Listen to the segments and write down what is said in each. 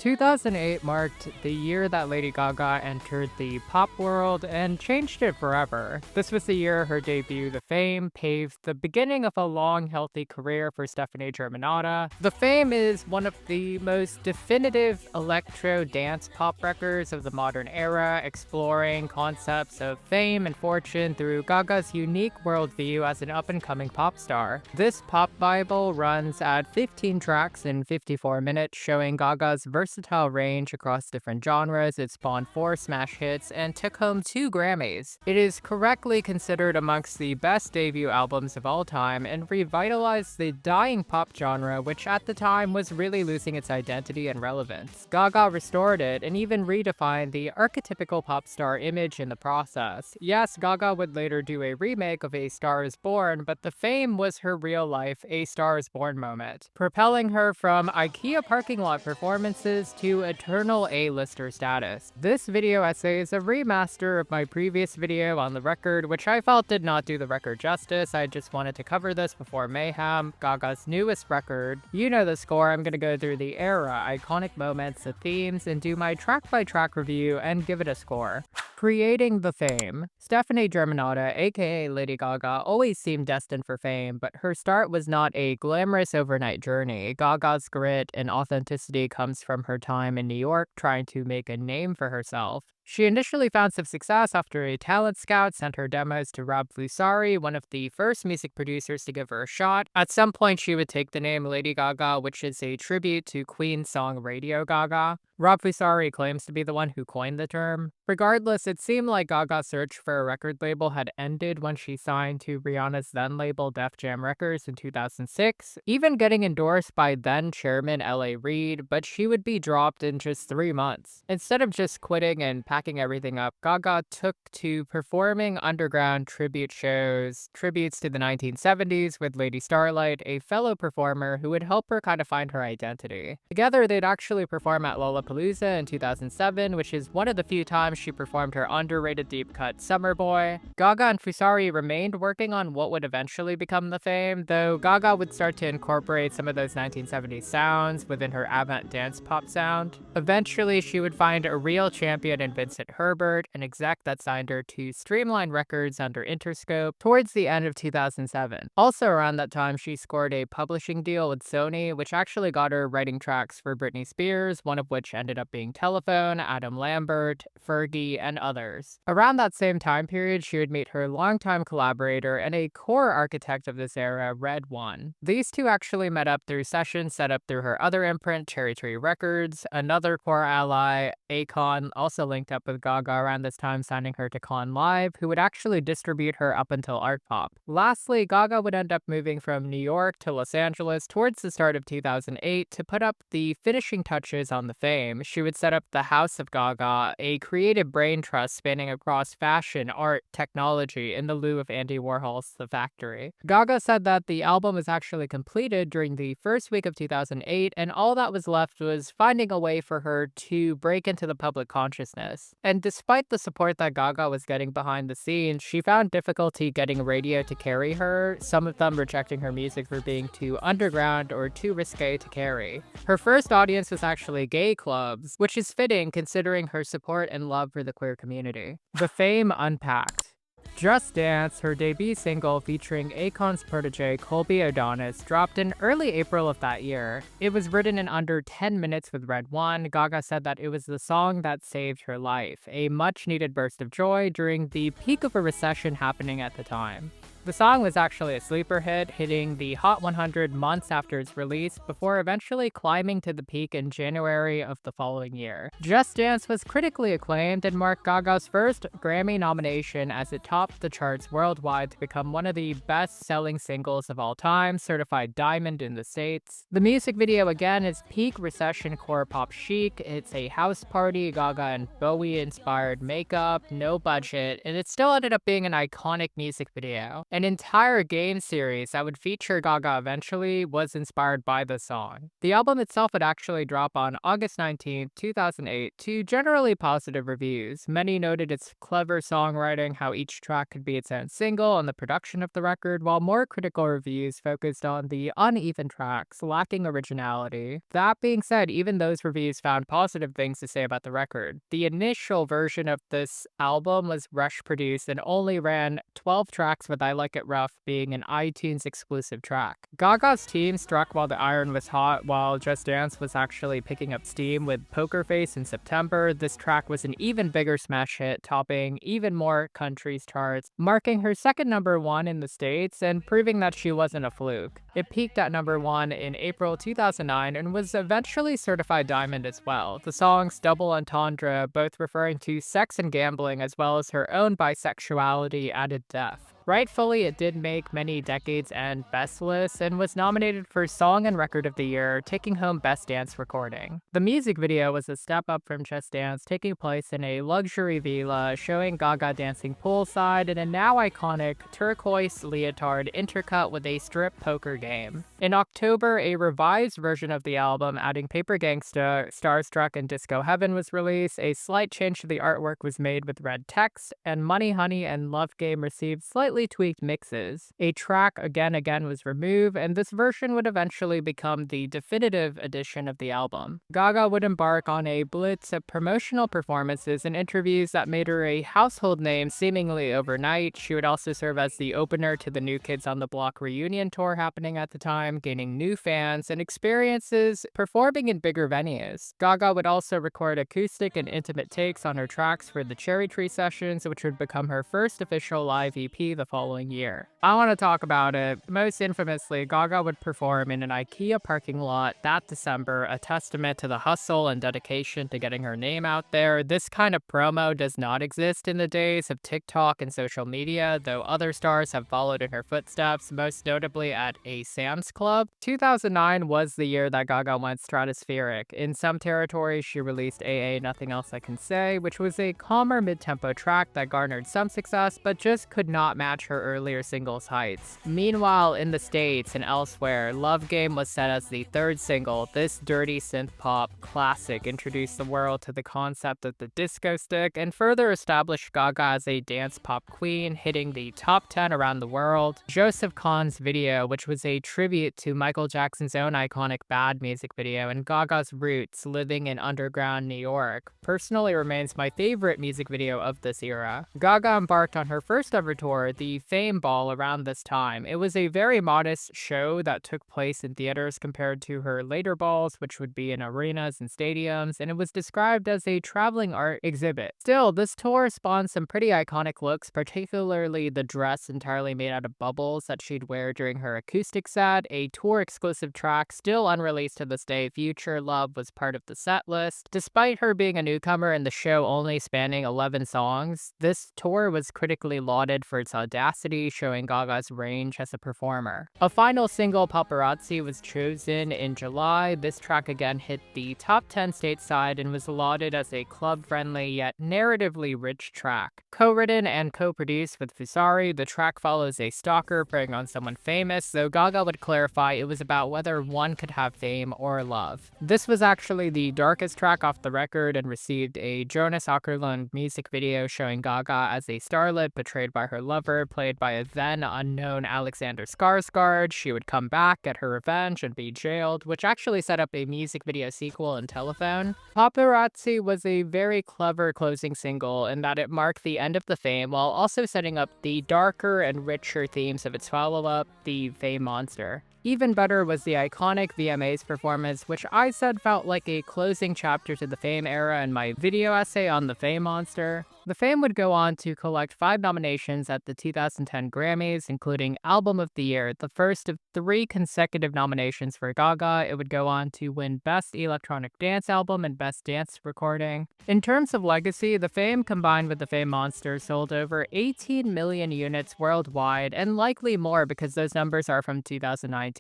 2008 marked the year that Lady Gaga entered the pop world and changed it forever. This was the year her debut, The Fame, paved the beginning of a long, healthy career for Stefani Germanotta. The Fame is one of the most definitive electro dance pop records of the modern era, exploring concepts of fame and fortune through Gaga's unique worldview as an up-and-coming pop star. This pop Bible runs at 15 tracks in 54 minutes, showing Gaga's versatile range across different genres. It spawned 4 smash hits and took home 2 Grammys. It is correctly considered amongst the best debut albums of all time and revitalized the dying pop genre, which at the time was really losing its identity and relevance. Gaga restored it and even redefined the archetypical pop star image in the process. Yes, Gaga would later do a remake of A Star Is Born, but The Fame was her real-life A Star Is Born moment, propelling her from IKEA parking lot performances to eternal A-lister status. This video essay is a remaster of my previous video on the record, which I felt did not do the record justice. I just wanted to cover this before Mayhem, Gaga's newest record. You know the score. I'm gonna go through the era, iconic moments, the themes, and do my track-by-track review and give it a score. Creating The Fame. Stefani Germanotta, aka Lady Gaga, always seemed destined for fame, but her start was not a glamorous overnight journey. Gaga's grit and authenticity comes from her time in New York trying to make a name for herself. She initially found some success after a talent scout sent her demos to Rob Flusari, one of the first music producers to give her a shot. At some point, she would take the name Lady Gaga, which is a tribute to Queen's song Radio Gaga. Rob Flusari claims to be the one who coined the term. Regardless, it seemed like Gaga's search for a record label had ended when she signed to Rihanna's then label Def Jam Records in 2006, even getting endorsed by then chairman L.A. Reid, but she would be dropped in just 3 months. Instead of just quitting and packing everything up, Gaga took to performing underground tribute shows, tributes to the 1970s with Lady Starlight, a fellow performer who would help her kind of find her identity. Together, they'd actually perform at Lollapalooza in 2007, which is one of the few times she performed her underrated deep cut Summer Boy. Gaga and Flusari remained working on what would eventually become The Fame, though Gaga would start to incorporate some of those 1970s sounds within her avant dance pop sound. Eventually, she would find a real champion in Vincent Herbert, an exec that signed her to Streamline Records under Interscope towards the end of 2007. Also around that time, she scored a publishing deal with Sony, which actually got her writing tracks for Britney Spears, one of which ended up being Telephone, Adam Lambert, Fergie, and others. Around that same time period, she would meet her longtime collaborator and a core architect of this era, Red One. These two actually met up through sessions set up through her other imprint, Cherry Tree Records. Another core ally, Akon, also linked up with Gaga around this time, signing her to Con Live, who would actually distribute her up until Art Pop. Lastly, Gaga would end up moving from New York to Los Angeles towards the start of 2008 to put up the finishing touches on The Fame. She would set up the House of Gaga, a creative brain trust spanning across fashion, art, technology, in the lieu of Andy Warhol's The Factory. Gaga said that the album was actually completed during the first week of 2008, and all that was left was finding a way for her to break into the public consciousness. And despite the support that Gaga was getting behind the scenes, she found difficulty getting radio to carry her, some of them rejecting her music for being too underground or too risque to carry. Her first audience was actually gay clubs, which is fitting considering her support and love for the queer community. The Fame Unpacked. Just Dance, her debut single featuring Akon's protege Colby Adonis, dropped in early April of that year. It was written in under 10 minutes with Red One. Gaga said that it was the song that saved her life, a much-needed burst of joy during the peak of a recession happening at the time. The song was actually a sleeper hit, hitting the Hot 100 months after its release before eventually climbing to the peak in January of the following year. Just Dance was critically acclaimed and marked Gaga's first Grammy nomination as it topped the charts worldwide to become one of the best-selling singles of all time, certified diamond in the States. The music video again is peak recession core pop chic. It's a house party, Gaga and Bowie-inspired makeup, no budget, and it still ended up being an iconic music video. An entire game series that would feature Gaga eventually was inspired by the song. The album itself would actually drop on August 19, 2008, to generally positive reviews. Many noted its clever songwriting, how each track could be its own single, and the production of the record, while more critical reviews focused on the uneven tracks, lacking originality. That being said, even those reviews found positive things to say about the record. The initial version of this album was rush produced and only ran 12 tracks, with I Like It Rough being an iTunes exclusive track. Gaga's team struck while the iron was hot, while Just Dance was actually picking up steam with Poker Face in September. This track was an even bigger smash hit, topping even more countries charts, marking her second #1 in the States and proving that she wasn't a fluke. It peaked at #1 in April 2009 and was eventually certified diamond as well. The songs Double Entendre, both referring to sex and gambling as well as her own bisexuality, added depth. Rightfully, it did make many decades-end best lists and was nominated for Song and Record of the Year, taking home Best Dance Recording. The music video was a step up from Just Dance, taking place in a luxury villa, showing Gaga dancing poolside in a now iconic turquoise leotard intercut with a strip poker game. In October, a revised version of the album, adding Paper Gangsta, Starstruck, and Disco Heaven was released. A slight change to the artwork was made with red text, and Money Honey and Love Game received slightly tweaked mixes. A track, Again Again, was removed, and this version would eventually become the definitive edition of the album. Gaga would embark on a blitz of promotional performances and interviews that made her a household name seemingly overnight. She would also serve as the opener to the New Kids on the Block reunion tour happening at the time, gaining new fans and experiences performing in bigger venues. Gaga would also record acoustic and intimate takes on her tracks for the Cherry Tree sessions, which would become her first official live EP the following year. I want to talk about it. Most infamously, Gaga would perform in an IKEA parking lot that December, a testament to the hustle and dedication to getting her name out there. This kind of promo does not exist in the days of TikTok and social media, though other stars have followed in her footsteps, most notably at a Sam's Club. 2009 was the year that Gaga went stratospheric. In some territories, she released AA Nothing Else I Can Say, which was a calmer mid-tempo track that garnered some success, but just could not match her earlier singles' heights. Meanwhile, in the States and elsewhere, Love Game was set as the third single. This dirty synth-pop classic introduced the world to the concept of the disco stick and further established Gaga as a dance pop queen, hitting the top 10 around the world. Joseph Kahn's video, which was a tribute to Michael Jackson's own iconic Bad music video and Gaga's roots living in underground New York, personally remains my favorite music video of this era. Gaga embarked on her first ever tour, the Fame Ball, around this time. It was a very modest show that took place in theaters compared to her later balls, which would be in arenas and stadiums, and it was described as a traveling art exhibit. Still, this tour spawned some pretty iconic looks, particularly the dress entirely made out of bubbles that she'd wear during her acoustic set. A tour exclusive track, still unreleased to this day, Future Love, was part of the set list. Despite her being a newcomer and the show only spanning 11 songs, this tour was critically lauded for its audacity, showing Gaga's range as a performer. A final single, Paparazzi, was chosen in July. This track again hit the top 10 stateside and was lauded as a club-friendly yet narratively rich track. Co-written and co-produced with Fusari, the track follows a stalker preying on someone famous, though Gaga would clarify it was about whether one could have fame or love. This was actually the darkest track off the record and received a Jonas Åkerlund music video showing Gaga as a starlet betrayed by her lover, played by a then unknown Alexander Skarsgård. She would come back, get her revenge, and be jailed, which actually set up a music video sequel in Telephone. Paparazzi was a very clever closing single in that it marked the end of the Fame while also setting up the darker and richer themes of its follow-up, the Fame Monster. Even better was the iconic VMAs performance, which I said felt like a closing chapter to the Fame era in my video essay on the Fame Monster. The Fame would go on to collect 5 nominations at the 2010 Grammys, including Album of the Year, the first of 3 consecutive nominations for Gaga. It would go on to win Best Electronic Dance Album and Best Dance Recording. In terms of legacy, the Fame combined with the Fame Monster sold over 18 million units worldwide, and likely more because those numbers are from 2019.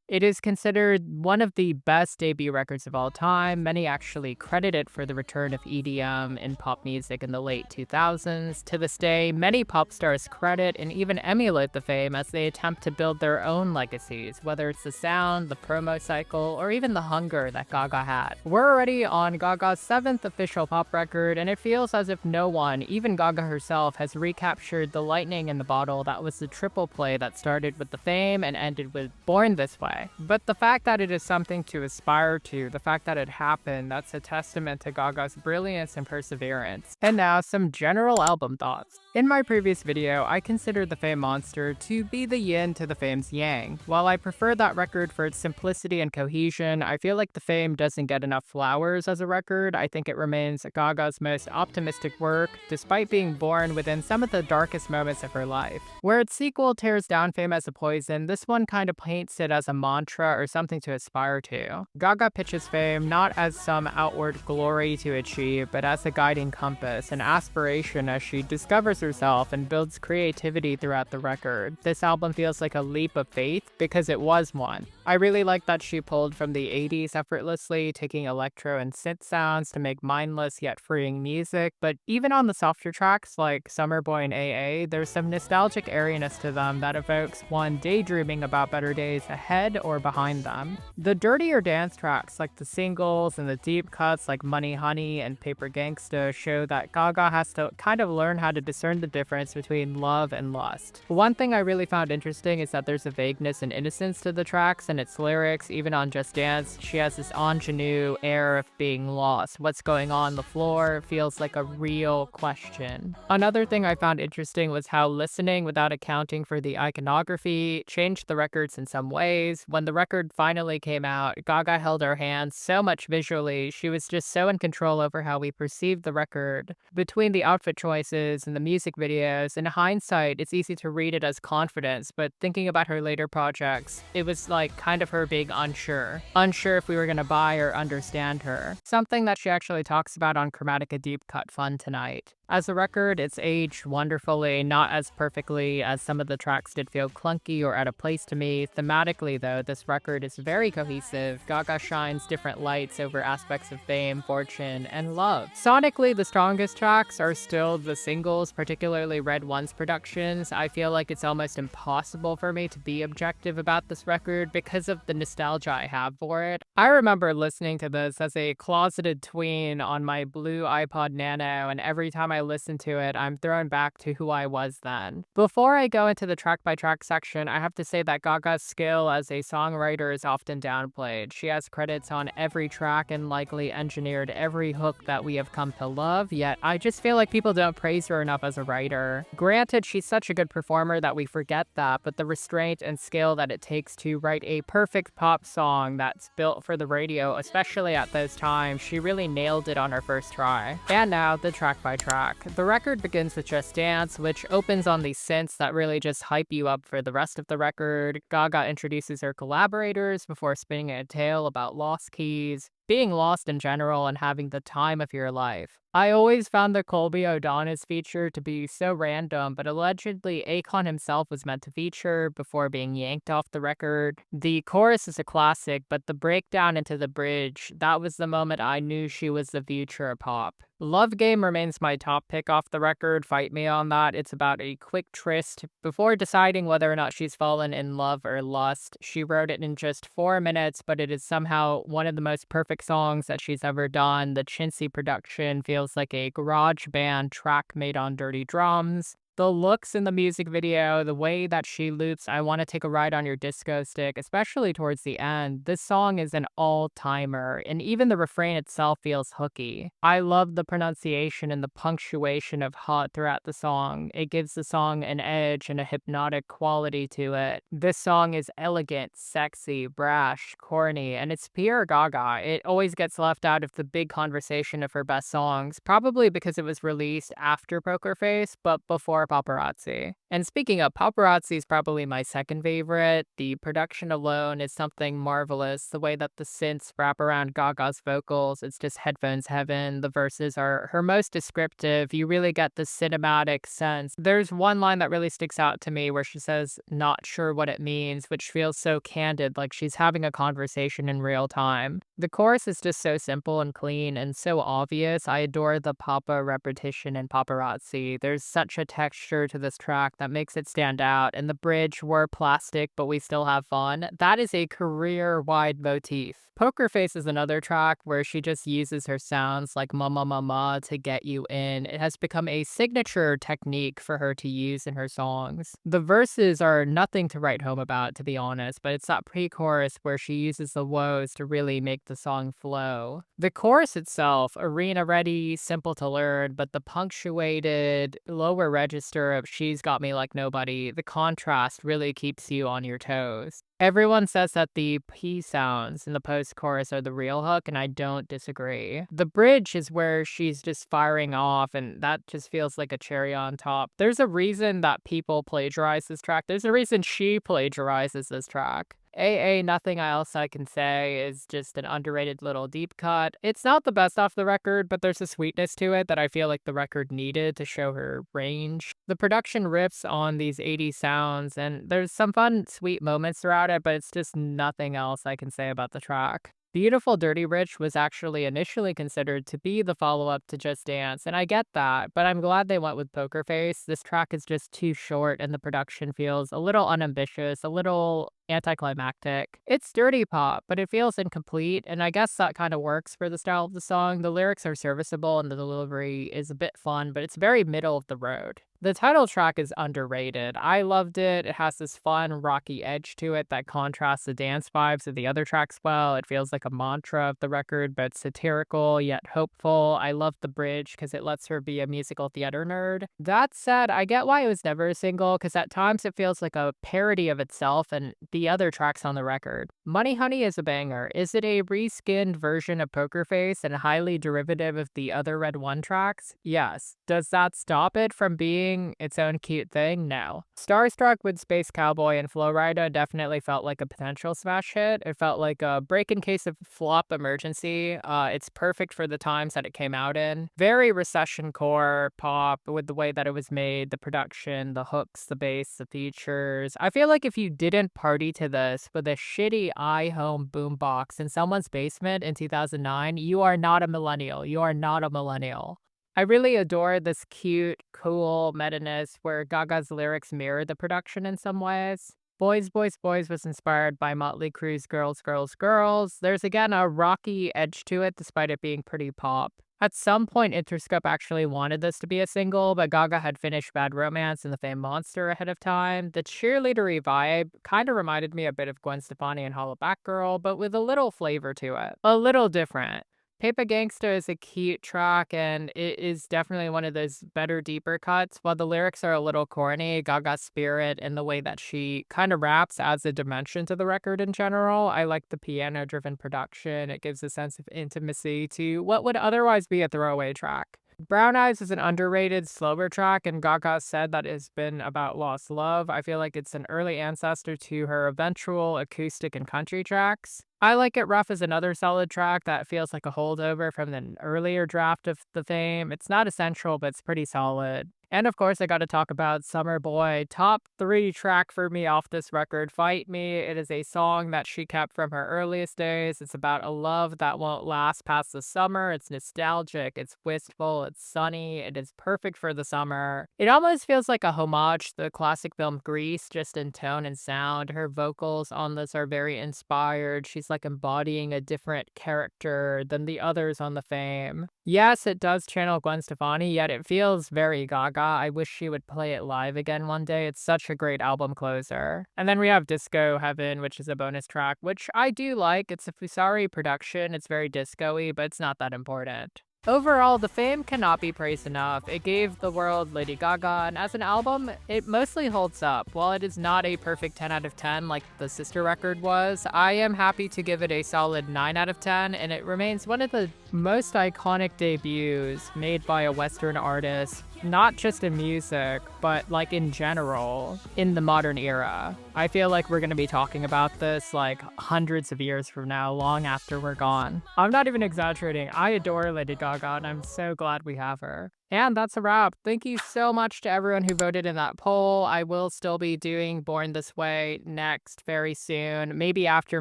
It is considered one of the best debut records of all time. Many actually credit it for the return of EDM in pop music in the late mid-2000s. To this day, many pop stars credit and even emulate the fame as they attempt to build their own legacies, whether it's the sound, the promo cycle, or even the hunger that Gaga had. We're already on Gaga's 7th official pop record, and it feels as if no one, even Gaga herself, has recaptured the lightning in the bottle that was the triple play that started with the fame and ended with Born This Way. But the fact that it is something to aspire to, the fact that it happened, that's a testament to Gaga's brilliance and perseverance. And now, some general album thoughts. In my previous video, I considered the Fame Monster to be the yin to the Fame's yang. While I prefer that record for its simplicity and cohesion, I feel like the Fame doesn't get enough flowers as a record. I think it remains Gaga's most optimistic work, despite being born within some of the darkest moments of her life. Where its sequel tears down Fame as a poison, this one kind of paints it as a mantra or something to aspire to. Gaga pitches Fame not as some outward glory to achieve, but as a guiding compass, an aspiration as she discovers herself and builds creativity throughout the record. This album feels like a leap of faith because it was one. I really like that she pulled from the 80s effortlessly, taking electro and synth sounds to make mindless yet freeing music, but even on the softer tracks like Summer Boy and AA, there's some nostalgic airiness to them that evokes one daydreaming about better days ahead or behind them. The dirtier dance tracks like the singles and the deep cuts like Money Honey and Paper Gangsta show that Gaga has to kind of learn how to discern the difference between love and lust. One thing I really found interesting is that there's a vagueness and innocence to the tracks and its lyrics. Even on Just Dance, she has this ingenue air of being lost. What's going on the floor feels like a real question. Another thing I found interesting was how listening without accounting for the iconography changed the records in some ways. When the record finally came out, Gaga held her hands so much visually. She was just so in control over how we perceived the record. Between the outfit choices and the music videos, in hindsight, it's easy to read it as confidence, but thinking about her later projects, it was like kind of her being unsure. Unsure if we were gonna buy or understand her. Something that she actually talks about on Chromatica Deep Cut Fun Tonight. As a record, it's aged wonderfully, not as perfectly as some of the tracks did feel clunky or out of place to me. Thematically, though, this record is very cohesive. Gaga shines different lights over aspects of fame, fortune, and love. Sonically, the strongest tracks are still the singles, particularly Red One's productions. I feel like it's almost impossible for me to be objective about this record because of the nostalgia I have for it. I remember listening to this as a closeted tween on my blue iPod Nano, and every time I listen to it, I'm thrown back to who I was then. Before I go into the track-by-track section, I have to say that Gaga's skill as a songwriter is often downplayed. She has credits on every track and likely engineered every hook that we have come to love, yet I just feel like people don't praise her enough as a writer. Granted, she's such a good performer that we forget that, but the restraint and skill that it takes to write a perfect pop song that's built for the radio, especially at those times, she really nailed it on her first try. And now, the track-by-track. The record begins with Just Dance, which opens on these synths that really just hype you up for the rest of the record. Gaga introduces her collaborators before spinning a tale about lost keys, being lost in general, and having the time of your life. I always found the Colby O'Donis feature to be so random, but allegedly Akon himself was meant to feature before being yanked off the record. The chorus is a classic, but the breakdown into the bridge, that was the moment I knew she was the future of pop. Love Game remains my top pick off the record, fight me on that. It's about a quick tryst before deciding whether or not she's fallen in love or lust. She wrote it in just 4 minutes, but it is somehow one of the most perfect songs that she's ever done. The chintzy production feels like a garage band track made on dirty drums. The looks in the music video, the way that she loops I Want to Take a Ride on Your Disco Stick, especially towards the end, this song is an all-timer, and even the refrain itself feels hooky. I love the pronunciation and the punctuation of hot throughout the song. It gives the song an edge and a hypnotic quality to it. This song is elegant, sexy, brash, corny, and it's pure Gaga. It always gets left out of the big conversation of her best songs, probably because it was released after Poker Face, but before Paparazzi. And speaking of, Paparazzi is probably my second favorite. The production alone is something marvelous. The way that the synths wrap around Gaga's vocals, it's just headphones heaven. The verses are her most descriptive. You really get the cinematic sense. There's one line that really sticks out to me where she says, "Not sure what it means," which feels so candid, like she's having a conversation in real time. The chorus is just so simple and clean and so obvious. I adore the Papa repetition in Paparazzi. There's such a texture to this track that makes it stand out, and the bridge, "We're plastic, but we still have fun," that is a career-wide motif. Poker Face is another track where she just uses her sounds like ma ma ma ma to get you in. It has become a signature technique for her to use in her songs. The verses are nothing to write home about, to be honest, but it's that pre-chorus where she uses the woes to really make the song flow. The chorus itself, arena ready, simple to learn, but the punctuated lower register of "she's got me like nobody," the contrast really keeps you on your toes. Everyone says that the P sounds in the post-chorus are the real hook, and I don't disagree. The bridge is where she's just firing off, and that just feels like a cherry on top. There's a reason that people plagiarize this track. There's a reason she plagiarizes this track. AA Nothing Else I Can Say is just an underrated little deep cut. It's not the best off the record, but there's a sweetness to it that I feel like the record needed to show her range. The production riffs on these 80s sounds, and there's some fun, sweet moments throughout it, but it's just nothing else I can say about the track. Beautiful Dirty Rich was actually initially considered to be the follow-up to Just Dance, and I get that, but I'm glad they went with Poker Face. This track is just too short, and the production feels a little unambitious, a little anticlimactic. It's dirty pop, but it feels incomplete, and I guess that kind of works for the style of the song. The lyrics are serviceable, and the delivery is a bit fun, but it's very middle of the road. The title track is underrated. I loved it. It has this fun, rocky edge to it that contrasts the dance vibes of the other tracks well. It feels like a mantra of the record, but satirical yet hopeful. I love the bridge because it lets her be a musical theater nerd. That said, I get why it was never a single, because at times it feels like a parody of itself and the other tracks on the record. Money Honey is a banger. Is it a reskinned version of Poker Face and highly derivative of the other Red One tracks? Yes. Does that stop it from being its own cute thing? No. Starstruck with Space Cowboy and Flowrider definitely felt like a potential smash hit. It felt like a break in case of flop emergency. It's perfect for the times that it came out in. Very recession core pop with the way that it was made, the production, the hooks, the bass, the features. I feel like if you didn't party to this with a shitty iHome boombox in someone's basement in 2009, you are not a millennial. You are not a millennial. I really adore this cute, cool meta-ness where Gaga's lyrics mirror the production in some ways. Boys, Boys, Boys was inspired by Motley Crue's Girls, Girls, Girls. There's again a rocky edge to it despite it being pretty pop. At some point, Interscope actually wanted this to be a single, but Gaga had finished Bad Romance and The Fame Monster ahead of time. The cheerleadery vibe kind of reminded me a bit of Gwen Stefani and Hollaback Girl, but with a little flavor to it. A little different. Paper Gangsta is a cute track, and it is definitely one of those better, deeper cuts. While the lyrics are a little corny, Gaga's spirit and the way that she kind of raps adds a dimension to the record in general. I like the piano-driven production. It gives a sense of intimacy to what would otherwise be a throwaway track. Brown Eyes is an underrated, slower track, and Gaga said that it's been about lost love. I feel like it's an early ancestor to her eventual acoustic and country tracks. I Like It Rough is another solid track that feels like a holdover from an earlier draft of The Fame. It's not essential, but it's pretty solid. And of course, I gotta talk about Summer Boy. Top 3 track for me off this record, Fight Me. It is a song that she kept from her earliest days. It's about a love that won't last past the summer. It's nostalgic, it's wistful, it's sunny, it is perfect for the summer. It almost feels like a homage to the classic film Grease, just in tone and sound. Her vocals on this are very inspired. She's like embodying a different character than the others on The Fame. Yes, it does channel Gwen Stefani, yet it feels very Gaga. I wish she would play it live again one day. It's such a great album closer. And then we have Disco Heaven, which is a bonus track, which I do like. It's a Fusari production. It's very disco-y, but it's not that important. Overall, The Fame cannot be praised enough. It gave the world Lady Gaga, and as an album, it mostly holds up. While it is not a perfect 10 out of 10 like the sister record was, I am happy to give it a solid 9 out of 10, and it remains one of the most iconic debuts made by a Western artist, not just in music, but like in general, in the modern era. I feel like we're gonna be talking about this like hundreds of years from now, long after we're gone. I'm not even exaggerating. I adore Lady Gaga and I'm so glad we have her. And that's a wrap. Thank you so much to everyone who voted in that poll. I will still be doing Born This Way next very soon, maybe after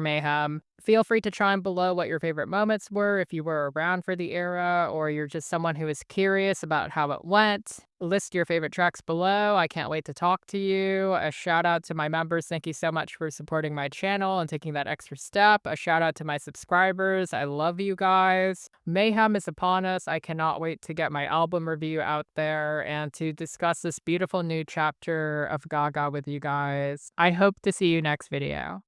Mayhem. Feel free to chime below what your favorite moments were if you were around for the era or you're just someone who is curious about how it went. List your favorite tracks below. I can't wait to talk to you. A shout out to my members. Thank you so much for supporting my channel and taking that extra step. A shout out to my subscribers. I love you guys. Mayhem is upon us. I cannot wait to get my album review out there and to discuss this beautiful new chapter of Gaga with you guys. I hope to see you next video.